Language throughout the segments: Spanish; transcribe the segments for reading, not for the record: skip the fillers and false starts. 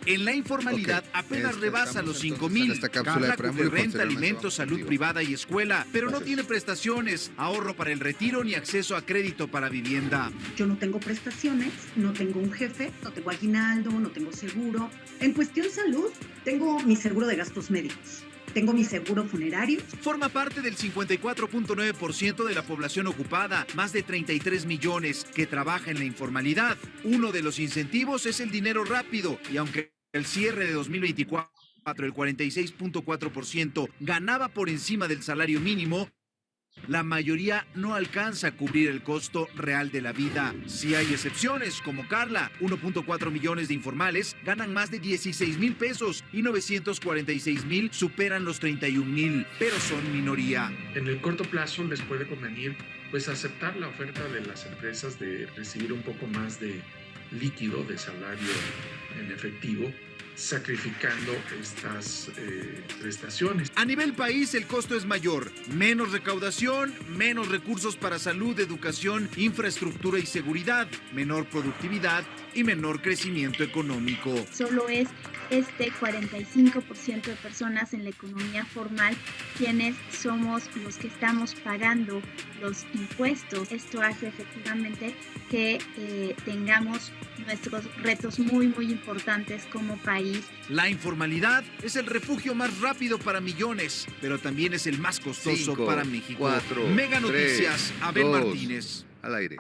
en la informalidad apenas rebasa los 5,000. Carla cubre renta, alimentos, salud privada y escuela, pero no tiene prestaciones, ahorro para el retiro ni acceso a crédito para vivienda. Yo no tengo prestaciones, no tengo un jefe, no tengo aguinaldo, no tengo seguro. En cuestión salud, tengo mi seguro de gastos médicos. Tengo mi seguro funerario. Forma parte del 54.9% de la población ocupada, más de 33 millones, que trabaja en la informalidad. Uno de los incentivos es el dinero rápido, y aunque el cierre de 2024, el 46.4% ganaba por encima del salario mínimo, la mayoría no alcanza a cubrir el costo real de la vida. Sí hay excepciones, como Carla. 1.4 millones de informales ganan más de 16,000 pesos y 946,000 superan los 31,000, pero son minoría. En el corto plazo les puede convenir pues aceptar la oferta de las empresas de recibir un poco más de líquido, de salario en efectivo, sacrificando estas prestaciones. A nivel país el costo es mayor, menos recaudación, menos recursos para salud, educación, infraestructura y seguridad, menor productividad y menor crecimiento económico. Solo es 45% de personas en la economía formal quienes somos los que estamos pagando los impuestos. Esto hace efectivamente que tengamos nuestros retos muy importantes como país. La informalidad es el refugio más rápido para millones, pero también es el más costoso para México. 4, Mega Noticias, 3, Abel 2, Martínez. Al aire.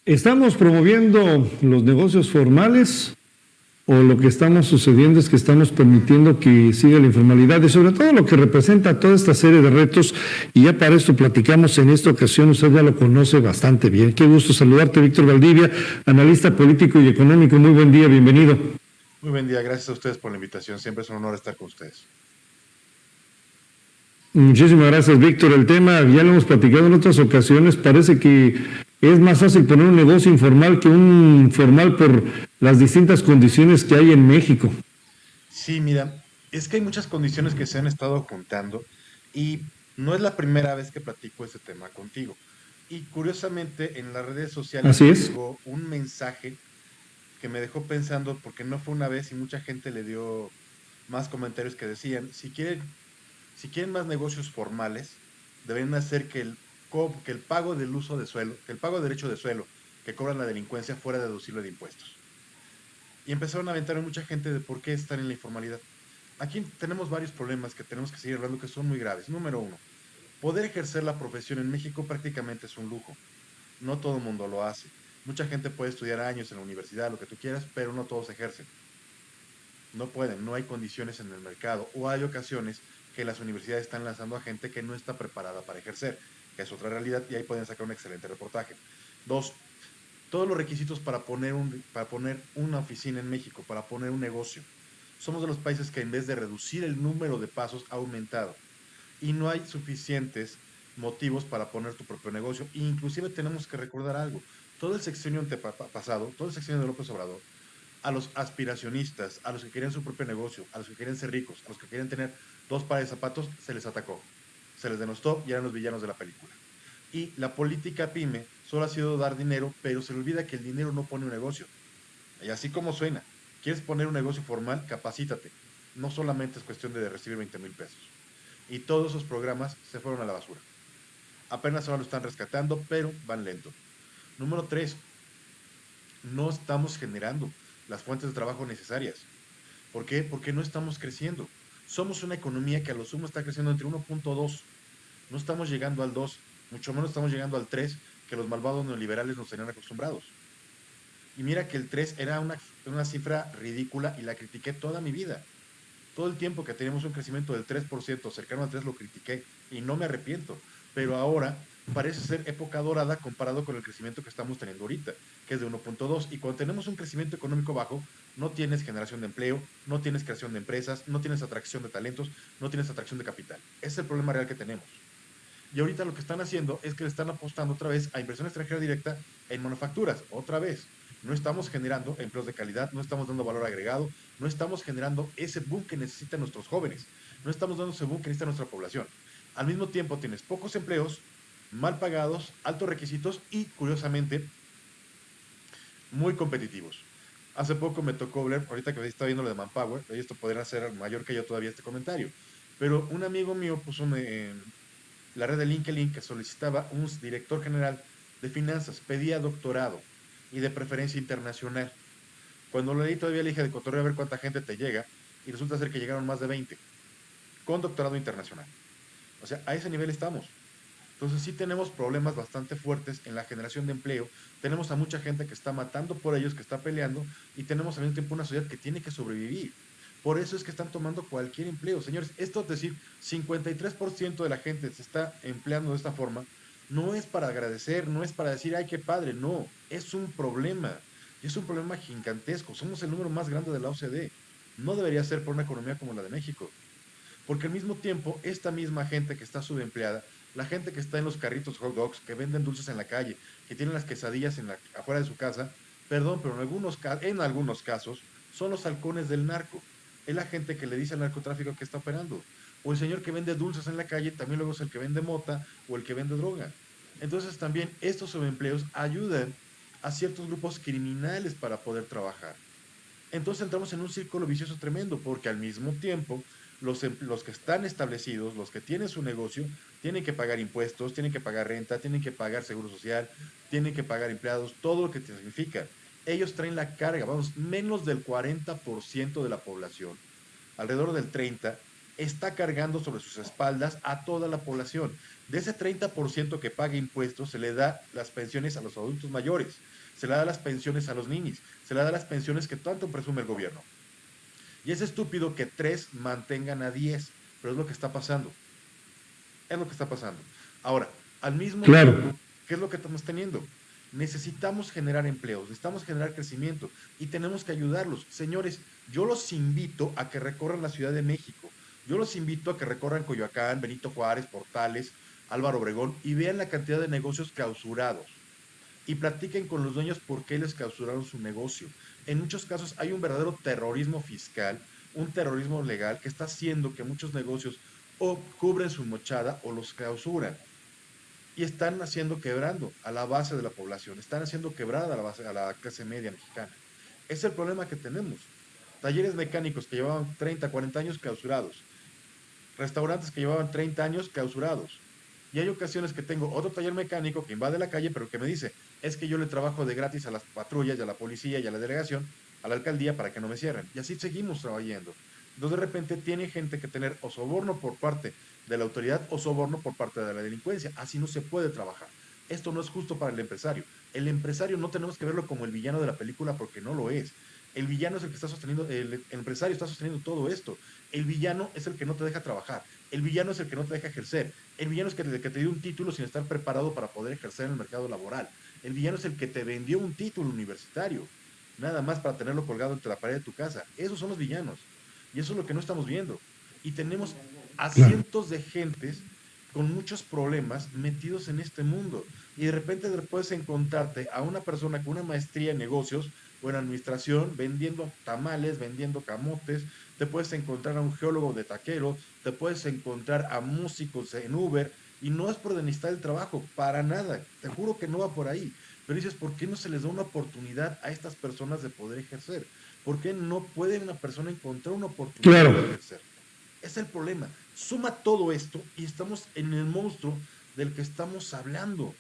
¿Estamos promoviendo los negocios formales o lo que estamos sucediendo es que estamos permitiendo que siga la informalidad y sobre todo lo que representa toda esta serie de retos? Y ya para esto platicamos en esta ocasión, usted ya lo conoce bastante bien. Qué gusto saludarte, Víctor Valdivia, analista político y económico. Muy buen día, bienvenido. Muy buen día, gracias a ustedes por la invitación, siempre es un honor estar con ustedes. Muchísimas gracias, Víctor. El tema, ya lo hemos platicado en otras ocasiones, parece que es más fácil poner un negocio informal que un formal por las distintas condiciones que hay en México. Sí, mira, es que hay muchas condiciones que se han estado juntando y no es la primera vez que platico este tema contigo. Y curiosamente en las redes sociales llegó un mensaje que me dejó pensando, porque no fue una vez y mucha gente le dio más comentarios que decían, si quieren más negocios formales, deben hacer que el pago del uso de suelo, que el pago de derecho de suelo que cobran la delincuencia fuera deducible de impuestos. Y empezaron a aventar a mucha gente de por qué están en la informalidad. Aquí tenemos varios problemas que tenemos que seguir hablando que son muy graves. Número uno, poder ejercer la profesión en México prácticamente es un lujo. No todo el mundo lo hace. Mucha gente puede estudiar años en la universidad, lo que tú quieras, pero no todos ejercen. No pueden, no hay condiciones en el mercado. O hay ocasiones que las universidades están lanzando a gente que no está preparada para ejercer, que es otra realidad, y ahí pueden sacar un excelente reportaje. Dos, todos los requisitos para poner una oficina en México, para poner un negocio. Somos de los países que en vez de reducir el número de pasos ha aumentado. Y no hay suficientes motivos para poner tu propio negocio. E inclusive tenemos que recordar algo. Todo el sexenio pasado, todo el sexenio de López Obrador, a los aspiracionistas, a los que querían su propio negocio, a los que querían ser ricos, a los que querían tener 2 pares de zapatos, se les atacó, se les denostó y eran los villanos de la película. Y la política pyme solo ha sido dar dinero, pero se le olvida que el dinero no pone un negocio. Y así como suena, quieres poner un negocio formal, capacítate. No solamente es cuestión de recibir 20,000 pesos. Y todos esos programas se fueron a la basura. Apenas ahora lo están rescatando, pero van lento. Número 3, no estamos generando las fuentes de trabajo necesarias. ¿Por qué? Porque no estamos creciendo. Somos una economía que a lo sumo está creciendo entre 1.2. No estamos llegando al 2, mucho menos estamos llegando al 3, que los malvados neoliberales nos tenían acostumbrados. Y mira que el 3 era una cifra ridícula y la critiqué toda mi vida. Todo el tiempo que teníamos un crecimiento del 3%, cercano al 3, lo critiqué y no me arrepiento. Pero ahora parece ser época dorada comparado con el crecimiento que estamos teniendo ahorita, que es de 1.2. Y cuando tenemos un crecimiento económico bajo, no tienes generación de empleo, no tienes creación de empresas, no tienes atracción de talentos, no tienes atracción de capital. Ese es el problema real que tenemos. Y ahorita lo que están haciendo es que le están apostando otra vez a inversión extranjera directa en manufacturas, otra vez. No estamos generando empleos de calidad, no estamos dando valor agregado, no estamos generando ese boom que necesitan nuestros jóvenes, no estamos dando ese boom que necesita nuestra población. Al mismo tiempo tienes pocos empleos, mal pagados, altos requisitos y, curiosamente, muy competitivos. Hace poco me tocó ver, ahorita que está viendo lo de Manpower, y esto podría ser mayor que yo todavía este comentario, pero un amigo mío puso en la red de LinkedIn que solicitaba un director general de finanzas, pedía doctorado y de preferencia internacional. Cuando lo leí todavía le dije de cotorreo a ver cuánta gente te llega y resulta ser que llegaron más de 20 con doctorado internacional. O sea, a ese nivel estamos. Entonces sí tenemos problemas bastante fuertes en la generación de empleo, tenemos a mucha gente que está matando por ellos, que está peleando, y tenemos al mismo tiempo una sociedad que tiene que sobrevivir. Por eso es que están tomando cualquier empleo. Señores, esto es decir, 53% de la gente se está empleando de esta forma, no es para agradecer, no es para decir, ay, qué padre, no, es un problema. Y es un problema gigantesco, somos el número más grande de la OCDE. No debería ser por una economía como la de México. Porque al mismo tiempo, esta misma gente que está subempleada, la gente que está en los carritos hot dogs, que venden dulces en la calle, que tienen las quesadillas afuera de su casa, perdón, pero en algunos casos son los halcones del narco. Es la gente que le dice al narcotráfico que está operando. O el señor que vende dulces en la calle también luego es el que vende mota o el que vende droga. Entonces también estos subempleos ayudan a ciertos grupos criminales para poder trabajar. Entonces entramos en un círculo vicioso tremendo, porque al mismo tiempo los que están establecidos, los que tienen su negocio, tienen que pagar impuestos, tienen que pagar renta, tienen que pagar seguro social, tienen que pagar empleados, todo lo que significa. Ellos traen la carga, vamos, menos del 40% de la población, alrededor del 30%, está cargando sobre sus espaldas a toda la población. De ese 30% que paga impuestos, se le da las pensiones a los adultos mayores, se le da las pensiones a los niños, se le da las pensiones que tanto presume el gobierno. Y es estúpido que 3 mantengan a 10, pero es lo que está pasando. Es lo que está pasando. Ahora, al mismo tiempo, ¿qué es lo que estamos teniendo? Necesitamos generar empleos, necesitamos generar crecimiento y tenemos que ayudarlos. Señores, yo los invito a que recorran la Ciudad de México. Yo los invito a que recorran Coyoacán, Benito Juárez, Portales, Álvaro Obregón y vean la cantidad de negocios clausurados. Y platiquen con los dueños por qué les clausuraron su negocio. En muchos casos hay un verdadero terrorismo fiscal, un terrorismo legal que está haciendo que muchos negocios o cubren su mochada o los clausuran. Y están haciendo quebrando a la base de la población, están haciendo quebrada a la clase media mexicana. Es el problema que tenemos. Talleres mecánicos que llevaban 30, 40 años clausurados. Restaurantes que llevaban 30 años clausurados. Y hay ocasiones que tengo otro taller mecánico que invade la calle, pero que me dice, es que yo le trabajo de gratis a las patrullas y a la policía y a la delegación, a la alcaldía para que no me cierren. Y así seguimos trabajando. Entonces de repente tiene gente que tener o soborno por parte de la autoridad o soborno por parte de la delincuencia. Así no se puede trabajar. Esto no es justo para el empresario. El empresario no tenemos que verlo como el villano de la película porque no lo es. El villano es el que está sosteniendo, el empresario está sosteniendo todo esto. El villano es el que no te deja trabajar. El villano es el que no te deja ejercer. El villano es el que te dio un título sin estar preparado para poder ejercer en el mercado laboral. El villano es el que te vendió un título universitario, nada más para tenerlo colgado entre la pared de tu casa. Esos son los villanos. Y eso es lo que no estamos viendo. Y tenemos a cientos de gentes con muchos problemas metidos en este mundo. Y de repente puedes encontrarte a una persona con una maestría en negocios o en administración vendiendo tamales, vendiendo camotes. Te puedes encontrar a un geólogo de taquero, te puedes encontrar a músicos en Uber. Y no es por necesitar el trabajo, para nada. Te juro que no va por ahí. Pero dices, ¿por qué no se les da una oportunidad a estas personas de poder ejercer? ¿Por qué no puede una persona encontrar una oportunidad de ejercer? Es el problema. Suma todo esto y estamos en el monstruo del que estamos hablando.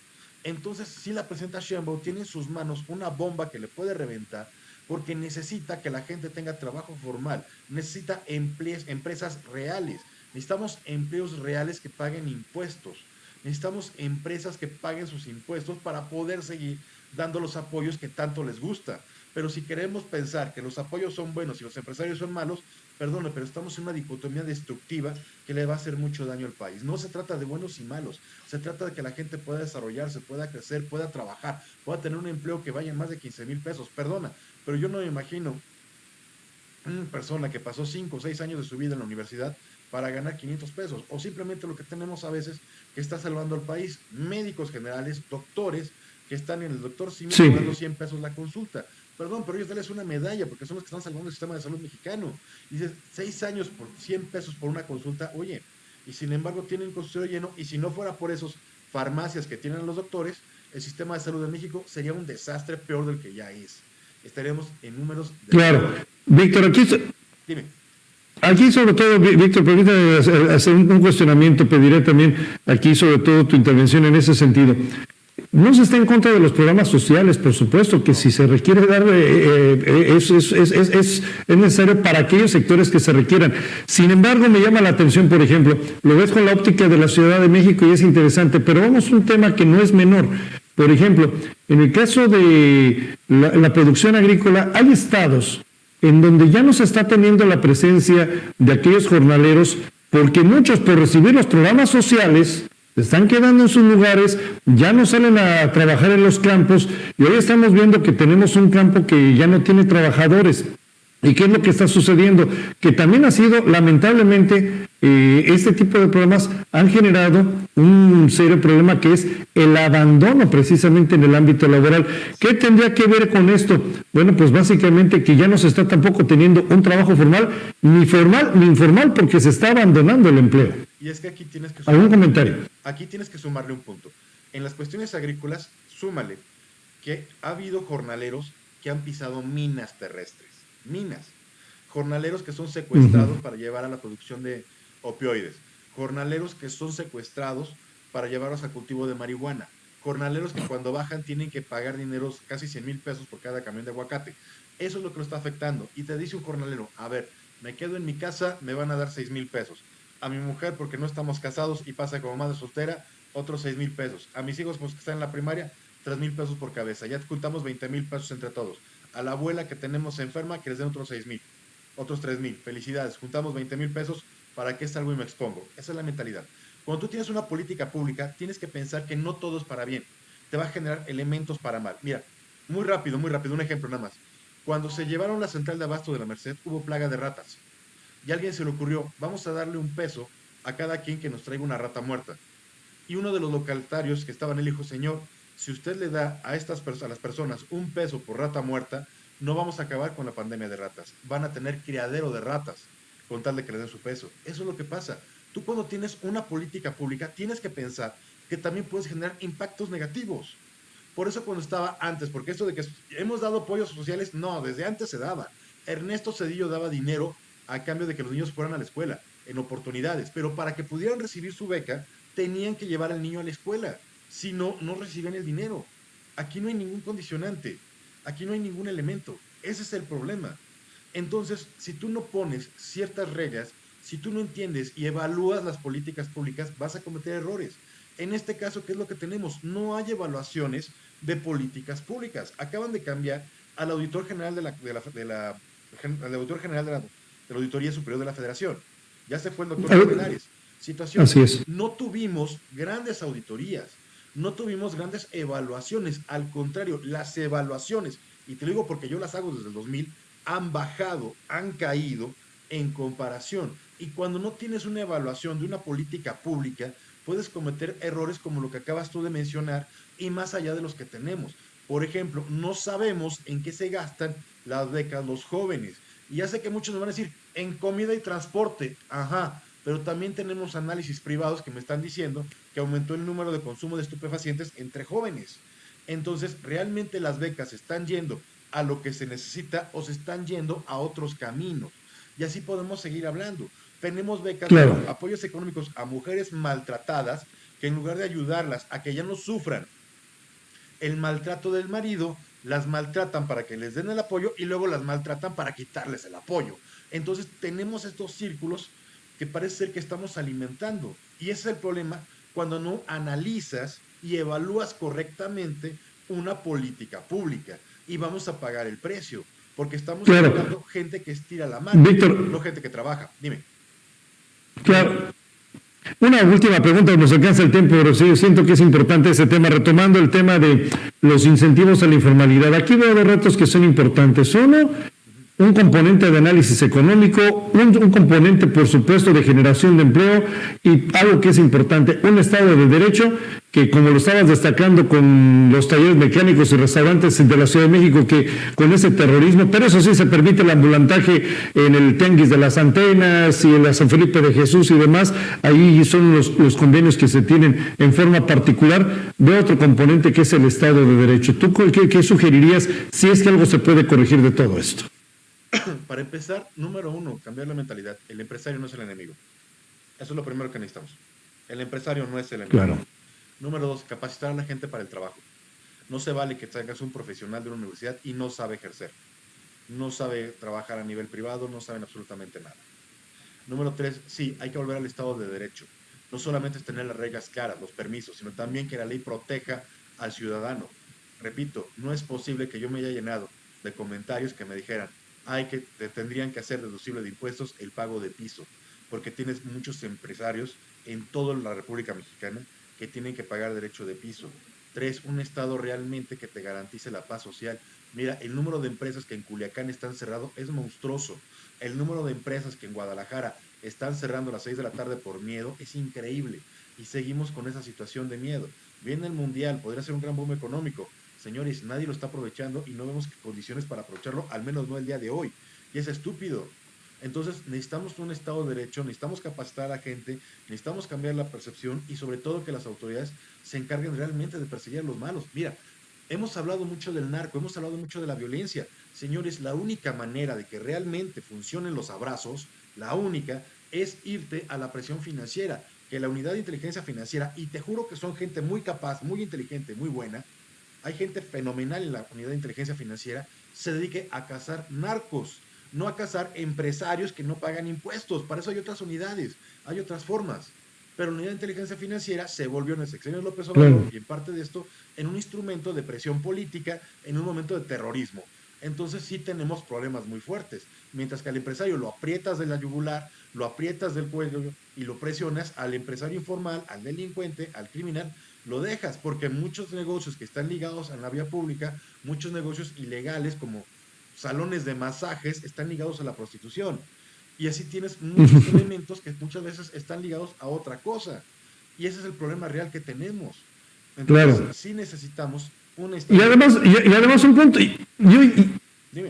Entonces, si la presidenta Sheinbaum tiene en sus manos una bomba que le puede reventar, porque necesita que la gente tenga trabajo formal, necesita empresas reales, necesitamos empleos reales que paguen impuestos, necesitamos empresas que paguen sus impuestos para poder seguir dando los apoyos que tanto les gusta. Pero si queremos pensar que los apoyos son buenos y los empresarios son malos, perdone, pero estamos en una dicotomía destructiva que le va a hacer mucho daño al país. No se trata de buenos y malos, se trata de que la gente pueda desarrollarse, pueda crecer, pueda trabajar, pueda tener un empleo que vaya en más de 15,000 pesos. Perdona, pero yo no me imagino una persona que pasó 5 o 6 años de su vida en la universidad para ganar 500 pesos, o simplemente lo que tenemos a veces que está salvando al país, médicos generales, doctores, que están en el doctor Simi pagando 100 pesos la consulta. Perdón, pero ellos darles una medalla porque son los que están salvando el sistema de salud mexicano. Y dices, 6 años por 100 pesos por una consulta, oye, y sin embargo tienen consultorio lleno, y si no fuera por esos farmacias que tienen los doctores, el sistema de salud de México sería un desastre peor del que ya es. estaremos en números de... Claro. Víctor, Dime. Aquí sobre todo, Víctor, permítame hacer un cuestionamiento, pediré también aquí sobre todo tu intervención en ese sentido. No se está en contra de los programas sociales, por supuesto, que si se requiere dar, es necesario para aquellos sectores que se requieran. Sin embargo, me llama la atención, por ejemplo, lo ves con la óptica de la Ciudad de México y es interesante, pero vamos a un tema que no es menor. Por ejemplo, en el caso de la producción agrícola, hay estados en donde ya no se está teniendo la presencia de aquellos jornaleros, porque muchos, por recibir los programas sociales, se están quedando en sus lugares, ya no salen a trabajar en los campos, y hoy estamos viendo que tenemos un campo que ya no tiene trabajadores. ¿Y qué es lo que está sucediendo? Que también ha sido, lamentablemente, este tipo de programas han generado un serio problema, que es el abandono precisamente en el ámbito laboral. ¿Qué tendría que ver con esto? Bueno, pues básicamente que ya no se está tampoco teniendo un trabajo formal, ni informal, porque se está abandonando el empleo. Y es que aquí tienes que ¿Algún comentario? Aquí tienes que sumarle un punto. En las cuestiones agrícolas, súmale que ha habido jornaleros que han pisado minas terrestres. Minas. Jornaleros que son secuestrados para llevar a la producción de opioides. Jornaleros que son secuestrados para llevarlos a cultivo de marihuana. Jornaleros que cuando bajan tienen que pagar dineros, casi 100,000 pesos por cada camión de aguacate. Eso es lo que lo está afectando. Y te dice un jornalero, a ver, me quedo en mi casa, me van a dar 6,000 pesos. A mi mujer, porque no estamos casados y pasa como madre soltera, otros 6,000 pesos. A mis hijos, pues que están en la primaria, 3,000 pesos por cabeza. Ya juntamos 20,000 pesos entre todos. A la abuela que tenemos enferma, que les den otros 6,000, otros 3,000. Felicidades, juntamos 20,000 pesos, ¿para qué salgo y me expongo? Esa es la mentalidad. Cuando tú tienes una política pública, tienes que pensar que no todo es para bien. Te va a generar elementos para mal. Mira, muy rápido, un ejemplo nada más. Cuando se llevaron la central de abasto de la Merced, hubo plaga de ratas. Y a alguien se le ocurrió, vamos a darle un peso a cada quien que nos traiga una rata muerta. Y uno de los locatarios que estaban, él dijo, señor, si usted le da a las personas un peso por rata muerta, no vamos a acabar con la pandemia de ratas. Van a tener criadero de ratas con tal de que le den su peso. Eso es lo que pasa. Tú cuando tienes una política pública tienes que pensar que también puedes generar impactos negativos. Por eso cuando estaba antes, porque esto de que hemos dado apoyos sociales, no, desde antes se daba. Ernesto Zedillo daba dinero a cambio de que los niños fueran a la escuela, en oportunidades, pero para que pudieran recibir su beca, tenían que llevar al niño a la escuela. Si no, no recibían el dinero. Aquí no hay ningún condicionante, aquí no hay ningún elemento. Ese es el problema. Entonces, si tú no pones ciertas reglas, si tú no entiendes y evalúas las políticas públicas, vas a cometer errores. En este caso, ¿qué es lo que tenemos? No hay evaluaciones de políticas públicas. Acaban de cambiar al auditor general de la Auditoría Superior de la Federación. Ya se fue el doctor Benares. Situación. Así es. No tuvimos grandes auditorías, no tuvimos grandes evaluaciones. Al contrario, las evaluaciones, y te lo digo porque yo las hago desde el 2000, han bajado, han caído en comparación. Y cuando no tienes una evaluación de una política pública, puedes cometer errores como lo que acabas tú de mencionar y más allá de los que tenemos. Por ejemplo, no sabemos en qué se gastan las becas los jóvenes. Y ya sé que muchos me van a decir, en comida y transporte. Ajá, pero también tenemos análisis privados que me están diciendo que aumentó el número de consumo de estupefacientes entre jóvenes. Entonces, ¿realmente las becas están yendo a lo que se necesita o se están yendo a otros caminos? Y así podemos seguir hablando. Tenemos becas, claro, de apoyos económicos a mujeres maltratadas que en lugar de ayudarlas a que ya no sufran el maltrato del marido, las maltratan para que les den el apoyo y luego las maltratan para quitarles el apoyo. Entonces tenemos estos círculos que parece ser que estamos alimentando. Y ese es el problema cuando no analizas y evalúas correctamente una política pública. Y vamos a pagar el precio, porque estamos buscando gente que estira la mano, Víctor, no gente que trabaja. Dime. Claro. Una última pregunta, nos alcanza el tiempo, pero sí, siento que es importante ese tema, retomando el tema de los incentivos a la informalidad. Aquí veo dos retos que son importantes. Uno, un componente de análisis económico, un componente, por supuesto, de generación de empleo y algo que es importante, un Estado de Derecho que, como lo estabas destacando con los talleres mecánicos y restaurantes de la Ciudad de México, que con ese terrorismo, pero eso sí, se permite el ambulantaje en el Tianguis de las Antenas y en la San Felipe de Jesús y demás, ahí son los convenios que se tienen en forma particular. Veo otro componente que es el Estado de Derecho. ¿Tú qué sugerirías si es que algo se puede corregir de todo esto? Para empezar, número uno, cambiar la mentalidad. El empresario no es el enemigo. Eso es lo primero que necesitamos. El empresario no es el enemigo. Claro. Número dos, capacitar a la gente para el trabajo. No se vale que tengas un profesional de una universidad y no sabe ejercer. No sabe trabajar a nivel privado, no saben absolutamente nada. Número tres, sí, hay que volver al Estado de Derecho. No solamente es tener las reglas claras, los permisos, sino también que la ley proteja al ciudadano. Repito, no es posible que yo me haya llenado de comentarios que me dijeran que te tendrían que hacer deducible de impuestos el pago de piso, porque tienes muchos empresarios en toda la República Mexicana que tienen que pagar derecho de piso. Tres, un Estado realmente que te garantice la paz social. Mira, el número de empresas que en Culiacán están cerrados es monstruoso. El número de empresas que en Guadalajara están cerrando a las 6 de la tarde por miedo es increíble. Y seguimos con esa situación de miedo. Viene el Mundial, podría ser un gran boom económico. Señores, nadie lo está aprovechando y no vemos condiciones para aprovecharlo, al menos no el día de hoy. Y es estúpido. Entonces necesitamos un Estado de Derecho, necesitamos capacitar a la gente, necesitamos cambiar la percepción y sobre todo que las autoridades se encarguen realmente de perseguir a los malos. Mira, hemos hablado mucho del narco, hemos hablado mucho de la violencia. Señores, la única manera de que realmente funcionen los abrazos, la única, es irte a la presión financiera, que la unidad de inteligencia financiera, y te juro que son gente muy capaz, muy inteligente, muy buena, hay gente fenomenal en la unidad de inteligencia financiera, se dedique a cazar narcos, no a cazar empresarios que no pagan impuestos. Para eso hay otras unidades, hay otras formas. Pero la unidad de inteligencia financiera se volvió en el sexenio de López Obrador, y en parte de esto, en un instrumento de presión política, en un momento de terrorismo. Entonces sí tenemos problemas muy fuertes. Mientras que al empresario lo aprietas de la yugular, lo aprietas del cuello y lo presionas, al empresario informal, al delincuente, al criminal, lo dejas, porque muchos negocios que están ligados a la vía pública, muchos negocios ilegales como salones de masajes están ligados a la prostitución. Y así tienes muchos elementos que muchas veces están ligados a otra cosa. Y ese es el problema real que tenemos. Entonces, claro, sí necesitamos un Estado. Y además un punto, y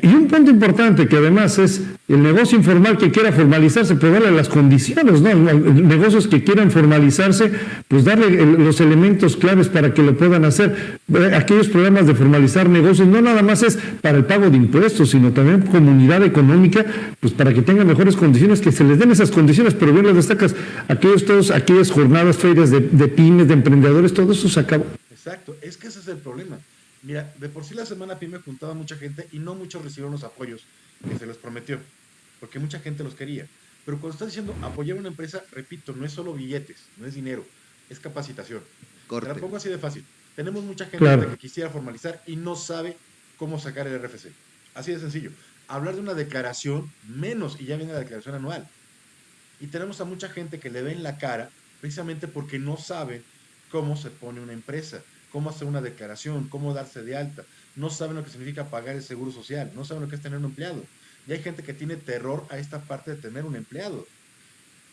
un punto importante que además es el negocio informal que quiera formalizarse, pues darle las condiciones, ¿no? Negocios que quieran formalizarse, pues darle los elementos claves para que lo puedan hacer. Aquellos programas de formalizar negocios no nada más es para el pago de impuestos, sino también comunidad económica, pues para que tengan mejores condiciones, que se les den esas condiciones, pero bien lo destacas, aquellas jornadas, ferias de pymes, de emprendedores, todo eso se acabó. Exacto, es que ese es el problema. Mira, de por sí la semana PYME juntaba mucha gente y no muchos recibieron los apoyos que se les prometió, porque mucha gente los quería. Pero cuando estás diciendo apoyar a una empresa, repito, no es solo billetes, no es dinero, es capacitación. Te la pongo así de fácil. Tenemos mucha gente que quisiera formalizar y no sabe cómo sacar el RFC. Así de sencillo. Hablar de una declaración menos y ya viene la declaración anual. Y tenemos a mucha gente que le ven la cara precisamente porque no sabe cómo se pone una empresa, cómo hacer una declaración, cómo darse de alta. No saben lo que significa pagar el seguro social, no saben lo que es tener un empleado. Y hay gente que tiene terror a esta parte de tener un empleado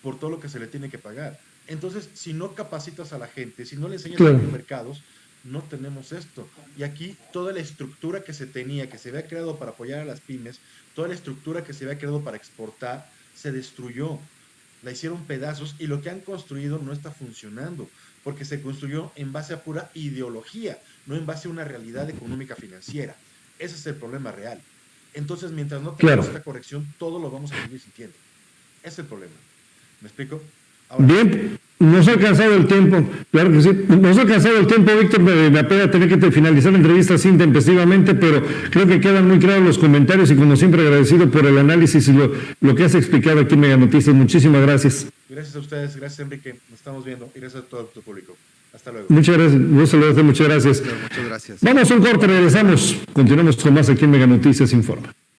por todo lo que se le tiene que pagar. Entonces, si no capacitas a la gente, si no le enseñas a los mercados, no tenemos esto. Y aquí toda la estructura que se tenía, que se había creado para apoyar a las pymes, toda la estructura que se había creado para exportar, se destruyó. La hicieron pedazos y lo que han construido no está funcionando, porque se construyó en base a pura ideología, no en base a una realidad económica financiera. Ese es el problema real. Entonces, mientras no tengamos esta corrección, todo lo vamos a seguir sintiendo. Ese es el problema. ¿Me explico? Ahora, bien, nos ha alcanzado el tiempo, claro que sí, nos ha alcanzado el tiempo, Víctor, me apena tener que finalizar la entrevista así intempestivamente, pero creo que quedan muy claros los comentarios y como siempre agradecido por el análisis y lo que has explicado aquí en Mega Noticias. Muchísimas gracias. Gracias a ustedes, gracias Enrique, nos estamos viendo y gracias a todo tu público. Hasta luego. Muchas gracias, muchas gracias. Muchas gracias. Vamos a un corte, regresamos, continuamos con más aquí en Mega Noticias Informa.